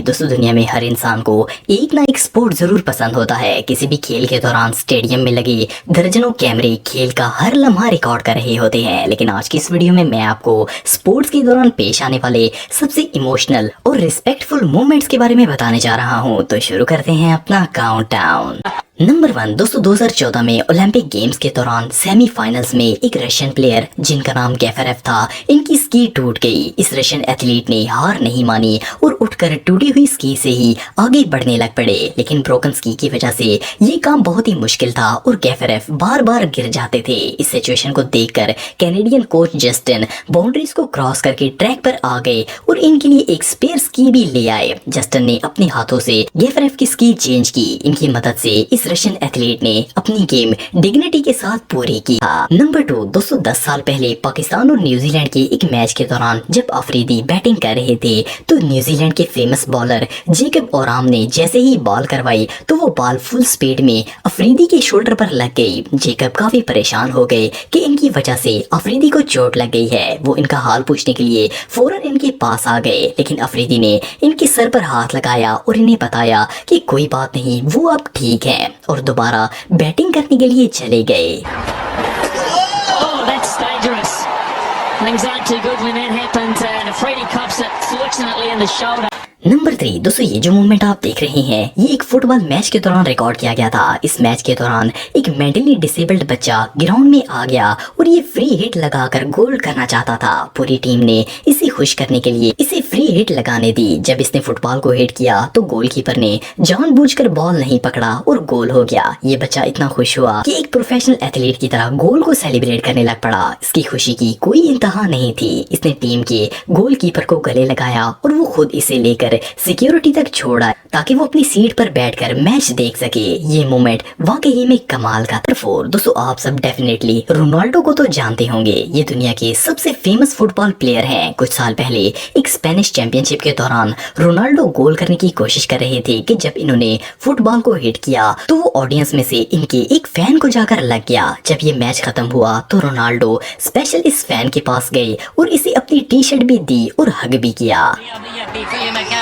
दोस्तों दुनिया में हर इंसान को एक ना एक स्पोर्ट जरूर पसंद होता है। किसी भी खेल के दौरान स्टेडियम में लगे दर्जनों कैमरे खेल का हर लम्हा रिकॉर्ड कर रहे होते हैं। लेकिन आज की इस वीडियो में मैं आपको स्पोर्ट्स के दौरान पेश आने वाले सबसे इमोशनल और रिस्पेक्टफुल मोमेंट्स के बारे में बताने जा रहा हूँ। तो शुरू करते हैं अपना काउंटडाउन। नंबर 1 दोस्तों 2014 में ओलंपिक गेम्स के दौरान सेमीफाइनल्स में एक रशियन प्लेयर जिनका नाम गैफरेव था, इनकी स्की टूट गई। इस रशियन एथलीट ने हार नहीं मानी और उठकर टूटी हुई स्की से ही आगे बढ़ने लग पड़े। लेकिन ब्रोकन स्की की वजह से ये काम बहुत ही मुश्किल था और गैफरेव बार बार गिर जाते थे। इस सिचुएशन को देखकर कैनेडियन कोच जस्टिन बाउंड्रीज को क्रॉस करके ट्रैक पर आ गए और इनके लिए एक स्पेयर स्की भी ले आए। जस्टिन ने अपने हाथों से गैफरेव की स्की चेंज की। इनकी मदद से इस रशियन एथलीट ने अपनी गेम डिग्निटी के साथ पूरी की। नंबर 2 दोस्तों 10 साल पहले पाकिस्तान और न्यूजीलैंड के एक मैच के दौरान जब अफरीदी बैटिंग कर रहे थे तो न्यूजीलैंड के फेमस बॉलर जेकब ओराम ने जैसे ही बॉल करवाई तो वो बॉल फुल स्पीड में अफरीदी के शोल्डर पर लग गई। जेकब काफी परेशान हो गए कि इनकी वजह से अफरीदी को चोट लग गई है। वो इनका हाल पूछने के लिए फौरन इनके पास आ गए, लेकिन अफरीदी ने इनके सर पर हाथ लगाया और इन्हें बताया कि कोई बात नहीं, वो अब ठीक है और दोबारा बैटिंग करने के लिए चले गए। नंबर 3 दोस्तों ये जो मूवमेंट आप देख रहे हैं ये एक फुटबॉल मैच के दौरान रिकॉर्ड किया गया था। इस मैच के दौरान एक मेंटली डिसेबल्ड बच्चा ग्राउंड में आ गया और ये फ्री हिट लगाकर गोल करना चाहता था। पूरी टीम ने इसे खुश करने के लिए इसे फ्री हिट लगाने दी। जब इसने फुटबॉल को हिट किया तो गोलकीपर ने जानबूझकर बॉल नहीं पकड़ा और गोल हो गया। ये बच्चा इतना खुश हुआ कि एक प्रोफेशनल एथलीट की तरह गोल को सेलिब्रेट करने लग पड़ा। इसकी खुशी की कोई इंतहा नहीं थी। इसने टीम के गोलकीपर को गले लगाया और वो खुद इसे लेकर सिक्योरिटी तक छोड़ा ताकि वो अपनी सीट पर बैठकर मैच देख सके। ये मोमेंट वाकई में कमाल का था। 4 दोस्तों आप सब डेफिनेटली रोनाल्डो को तो जानते होंगे। ये दुनिया के सबसे फेमस फुटबॉल प्लेयर हैं। कुछ साल पहले एक स्पेनिश चैंपियनशिप के दौरान रोनाल्डो गोल करने की कोशिश कर रहे थे कि जब इन्होंने फुटबॉल को हिट किया तो वो ऑडियंस में से इनके एक फैन को जाकर लग गया। जब ये मैच खत्म हुआ तो रोनाल्डो स्पेशल इस फैन के पास गए और इसे अपनी टी शर्ट भी दी और हग भी किया।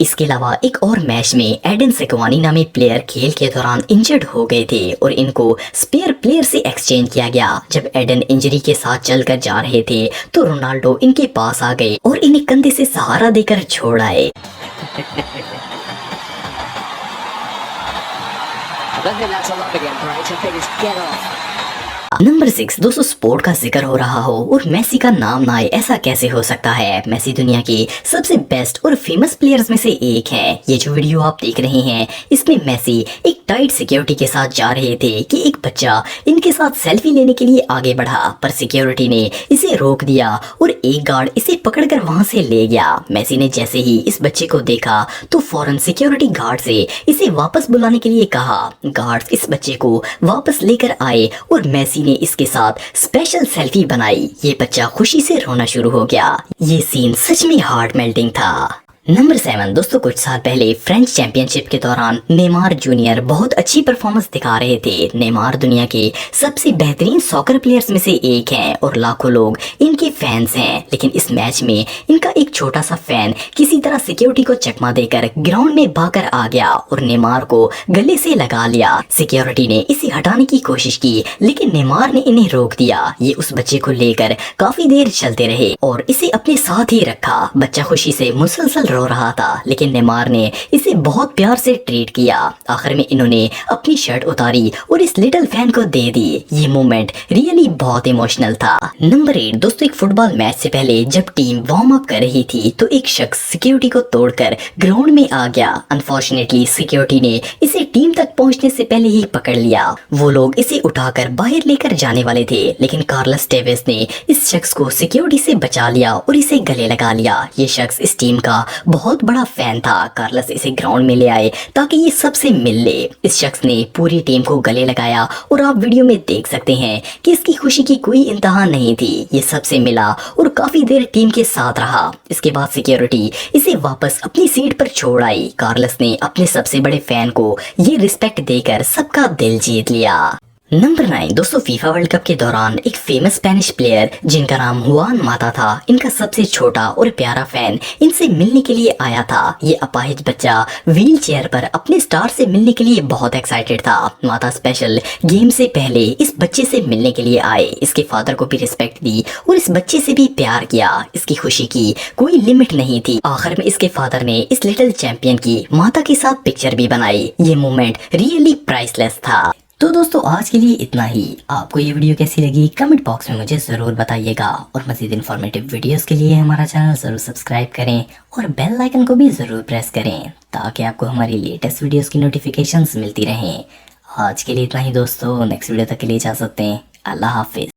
इसके अलावा एक और मैच में एडन सेक्वानी नामी प्लेयर खेल के दौरान इंजर्ड हो गए थे और इनको स्पेयर प्लेयर से एक्सचेंज किया गया। जब एडन इंजरी के साथ चलकर जा रहे थे तो रोनाल्डो इनके पास आ गए और इन्हें कंधे से सहारा देकर छोड़ आए। नंबर 6 दोस्तों स्पोर्ट का जिक्र हो रहा हो और मेसी का नाम ना आए ऐसा कैसे हो सकता है। मेसी दुनिया के सबसे बेस्ट और फेमस प्लेयर्स में से एक है। ये जो वीडियो आप देख रहे हैं इसमें मेसी एक टाइट सिक्योरिटी के साथ जा रहे थे कि एक बच्चा इनके साथ सेल्फी लेने के लिए आगे बढ़ा, पर सिक्योरिटी ने इसे रोक दिया और एक गार्ड इसे पकड़कर वहां से ले गया। मेसी ने जैसे ही इस बच्चे को देखा तो फौरन सिक्योरिटी गार्ड से इसे वापस बुलाने के लिए कहा। गार्ड्स इस बच्चे को वापस लेकर आए और मेसी ने इसके साथ स्पेशल सेल्फी बनाई। ये बच्चा खुशी से रोना शुरू हो गया। ये सीन सच में हार्ट मेल्टिंग था। नंबर 7 दोस्तों कुछ साल पहले फ्रेंच चैंपियनशिप के दौरान नेमार जूनियर बहुत अच्छी परफॉर्मेंस दिखा रहे थे। नेमार दुनिया के सबसे बेहतरीन सॉकर प्लेयर्स में से एक हैं और लाखों लोग इनके फैंस हैं। लेकिन इस मैच में इनका एक छोटा सा फैन किसी तरह सिक्योरिटी को चकमा देकर ग्राउंड में भागकर आ गया और नेमार को गले से लगा लिया। सिक्योरिटी ने इसे हटाने की कोशिश की लेकिन नेमार ने इन्हें रोक दिया। ये उस बच्चे को लेकर काफी देर चलते रहे और इसे अपने साथ ही रखा। बच्चा खुशी से मुसलसल रो रहा था लेकिन नेमार ने इसे बहुत प्यार से ट्रीट किया। आखिर में इन्होंने अपनी शर्ट उतारी और इस लिटिल फैन को दे दी। ये मोमेंट रियली बहुत इमोशनल था। नंबर 8 दोस्तों एक फुटबॉल मैच से पहले जब टीम वार्म अप कर रही थी तो एक शख्स सिक्योरिटी को तोड़कर ग्राउंड में आ गया। अनफॉर्चुनेटली सिक्योरिटी ने इसे टीम तक पहुंचने से पहले ही पकड़ लिया। वो लोग इसे उठाकर बाहर लेकर जाने वाले थे लेकिन कार्लस टेवेस ने इस शख्स को सिक्योरिटी से बचा लिया और इसे गले लगा लिया। ये शख्स इस टीम का बहुत बड़ा फैन था। कार्लस इसे ग्राउंड में ले आए ताकि ये सबसे मिल ले। इस शख्स ने पूरी टीम को गले लगाया और आप वीडियो में देख सकते हैं कि इसकी खुशी की कोई इंतहा नहीं थी। ये सबसे मिला और काफी देर टीम के साथ रहा। इसके बाद सिक्योरिटी इसे वापस अपनी सीट पर छोड़ आई। कार्लस ने अपने सबसे बड़े फैन को ये रिस्पेक्ट देकर सबका दिल जीत लिया। नंबर 9 दोस्तों, फीफा वर्ल्ड कप के दौरान एक फेमस स्पेनिश प्लेयर जिनका नाम हुआन माता था, इनका सबसे छोटा और प्यारा फैन इनसे मिलने के लिए आया था। ये अपाहिज बच्चा व्हील चेयर पर अपने स्टार से मिलने के लिए बहुत एक्साइटेड था। माता स्पेशल गेम से पहले इस बच्चे से मिलने के लिए आए, इसके फादर को भी रिस्पेक्ट दी और इस बच्चे से भी प्यार किया। इसकी खुशी की कोई लिमिट नहीं थी। आखिर में इसके फादर ने इस लिटिल चैंपियन की माता के साथ पिक्चर भी बनाई। ये मोमेंट रियली प्राइसलेस था। तो दोस्तों आज के लिए इतना ही। आपको ये वीडियो कैसी लगी कमेंट बॉक्स में मुझे ज़रूर बताइएगा और मज़ीद इन्फॉर्मेटिव वीडियोस के लिए हमारा चैनल ज़रूर सब्सक्राइब करें और बेल आइकन को भी ज़रूर प्रेस करें ताकि आपको हमारी लेटेस्ट वीडियोस की नोटिफिकेशंस मिलती रहें। आज के लिए इतना ही दोस्तों, नेक्स्ट वीडियो तक के लिए इजाज़त दें। अल्लाह हाफिज़।